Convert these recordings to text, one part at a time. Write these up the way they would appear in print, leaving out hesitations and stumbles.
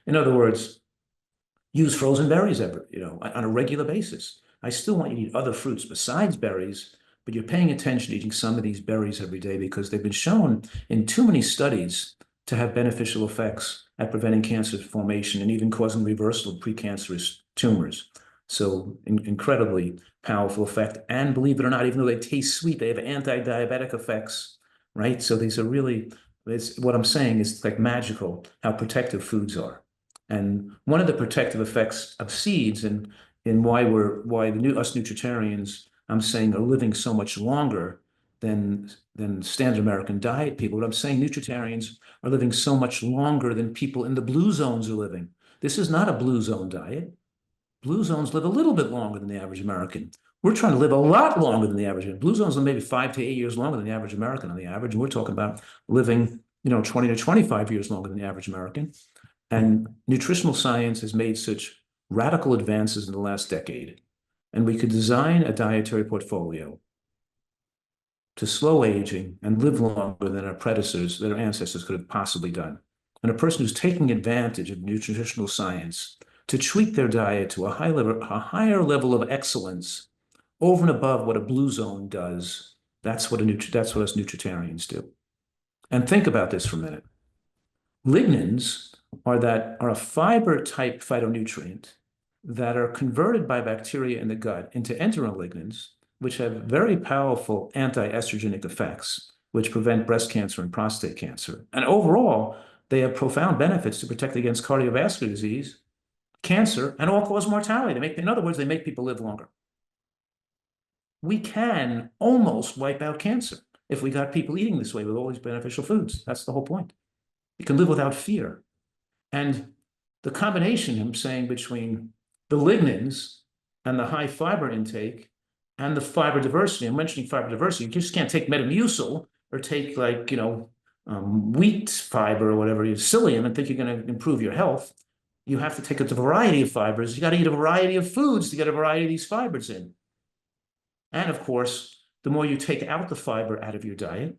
In other words, use frozen berries on a regular basis. I still want you to eat other fruits besides berries, but you're paying attention to eating some of these berries every day because they've been shown in too many studies to have beneficial effects at preventing cancer formation and even causing reversal of precancerous tumors. So incredibly powerful effect. And believe it or not, even though they taste sweet, they have anti-diabetic effects, right? So these are really, what I'm saying is like magical how protective foods are. And one of the protective effects of seeds and why us Nutritarians, I'm saying, are living so much longer than standard American diet people. But I'm saying Nutritarians are living so much longer than people in the blue zones are living. This is not a blue zone diet. Blue zones live a little bit longer than the average American. We're trying to live a lot longer than the average. Blue zones live maybe 5 to 8 years longer than the average American on the average. And we're talking about living, 20 to 25 years longer than the average American. And nutritional science has made such radical advances in the last decade. And we could design a dietary portfolio to slow aging and live longer than our predecessors, that our ancestors could have possibly done. And a person who's taking advantage of nutritional science to tweak their diet to a higher level of excellence over and above what a blue zone does, that's what us Nutritarians do. And think about this for a minute. Lignans are a fiber type phytonutrient that are converted by bacteria in the gut into enterolignans, which have very powerful anti-estrogenic effects, which prevent breast cancer and prostate cancer. And overall, they have profound benefits to protect against cardiovascular disease, cancer, and all-cause mortality. In other words, they make people live longer. We can almost wipe out cancer if we got people eating this way with all these beneficial foods. That's the whole point. You can live without fear. And the combination, I'm saying, between the lignans and the high fiber intake and the fiber diversity, I'm mentioning fiber diversity, you just can't take Metamucil or take wheat fiber or whatever, psyllium, and think you're going to improve your health. You have to take a variety of fibers. You got to eat a variety of foods to get a variety of these fibers in. And of course, the more you take out the fiber out of your diet,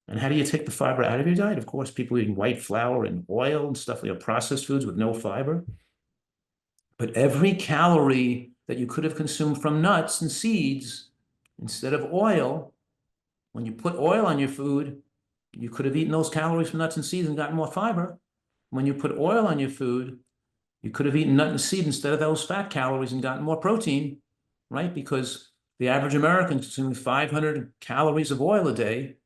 and how do you take the fiber out of your diet? Of course, people eating white flour and oil and stuff, processed foods with no fiber. But every calorie that you could have consumed from nuts and seeds, instead of oil, when you put oil on your food, you could have eaten those calories from nuts and seeds and gotten more fiber. When you put oil on your food, you could have eaten nut and seed instead of those fat calories and gotten more protein, right? Because the average American consumes 500 calories of oil a day,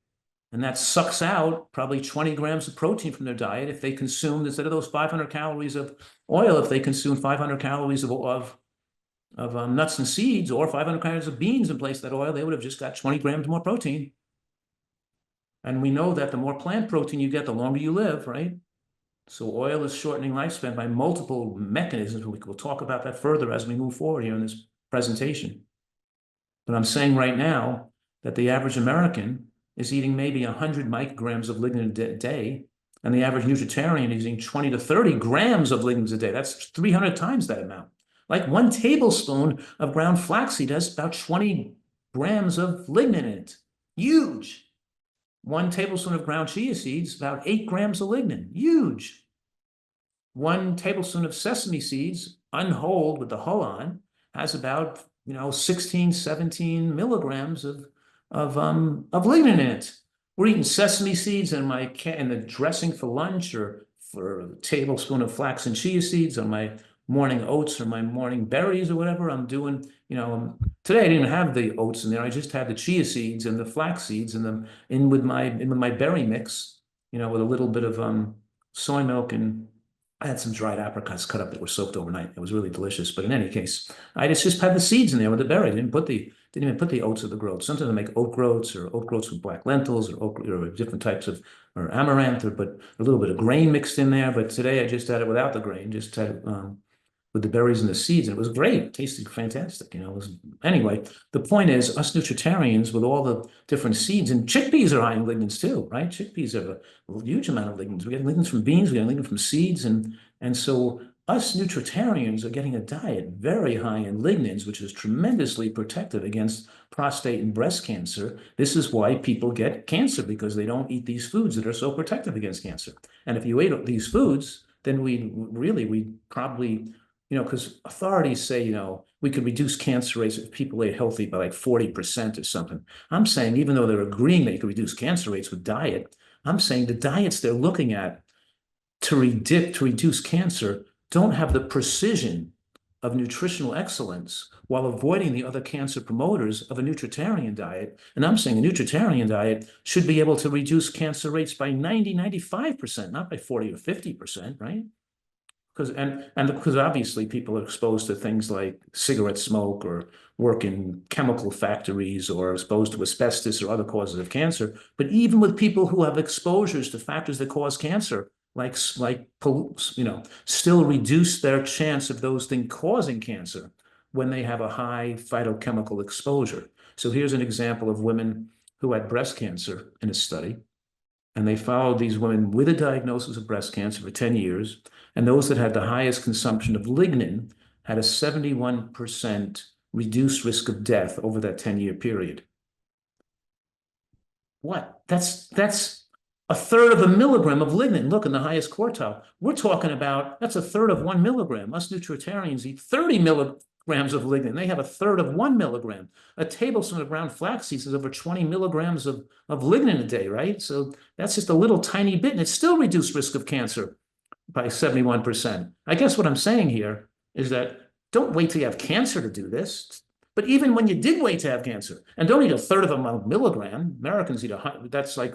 and that sucks out probably 20 grams of protein from their diet if they consumed, instead of those 500 calories of oil, if they consumed 500 calories of nuts and seeds, or 500 calories of beans in place of that oil, they would have just got 20 grams more protein. And we know that the more plant protein you get, the longer you live, right? So oil is shortening lifespan by multiple mechanisms. We'll talk about that further as we move forward here in this presentation. But I'm saying right now that the average American is eating maybe 100 micrograms of lignan a day, and the average Nutritarian is eating 20 to 30 grams of lignans a day. That's 300 times that amount. Like 1 tablespoon of ground flaxseed has about 20 grams of lignan in it. Huge. 1 tablespoon of ground chia seeds, about 8 grams of lignan. Huge. 1 tablespoon of sesame seeds, unhulled with the hull on, has about 16, 17 milligrams of lignan in it. We're eating sesame seeds in the dressing for lunch, or for a tablespoon of flax and chia seeds on my morning oats or my morning berries or whatever I'm doing. Today I didn't even have the oats in there. I just had the chia seeds and the flax seeds and in with my berry mix, with a little bit of soy milk, and I had some dried apricots cut up that were soaked overnight. It was really delicious. But in any case, I just had the seeds in there with the berry. Didn't even put the oats or the groats. Sometimes I make oat groats or oat groats with black lentils or different types of, or amaranth, but a little bit of grain mixed in there. But today I just had it without the grain, just had it with the berries and the seeds, and it was great. It tasted fantastic. Anyway, the point is, us Nutritarians with all the different seeds, and chickpeas are high in lignans too, right? Chickpeas have a huge amount of lignans. We get lignans from beans, we get lignans from seeds, and so us Nutritarians are getting a diet very high in lignans, which is tremendously protective against prostate and breast cancer. This is why people get cancer, because they don't eat these foods that are so protective against cancer. And if you ate these foods, then we probably, because authorities say, we could reduce cancer rates if people ate healthy by like 40% or something. I'm saying, even though they're agreeing that you could reduce cancer rates with diet, I'm saying the diets they're looking at to reduce cancer don't have the precision of nutritional excellence while avoiding the other cancer promoters of a nutritarian diet. And I'm saying a nutritarian diet should be able to reduce cancer rates by 95%, not by 40 or 50%, right? Because obviously people are exposed to things like cigarette smoke or work in chemical factories or exposed to asbestos or other causes of cancer. But even with people who have exposures to factors that cause cancer, like pollutants, still reduce their chance of those things causing cancer when they have a high phytochemical exposure. So here's an example of women who had breast cancer in a study, and they followed these women with a diagnosis of breast cancer for 10 years. And those that had the highest consumption of lignin had a 71% reduced risk of death over that 10-year period. What? That's a third of a milligram of lignin. Look, in the highest quartile, we're talking about, that's a third of 1 milligram. Us Nutritarians eat 30 milligrams of lignin. They have a third of 1 milligram. A tablespoon of ground flax seeds is over 20 milligrams of lignin a day, right? So that's just a little tiny bit, and it still reduced risk of cancer by 71%. I guess what I'm saying here is that don't wait till you have cancer to do this. But even when you did wait to have cancer, and don't eat a third of a milligram, Americans eat that's like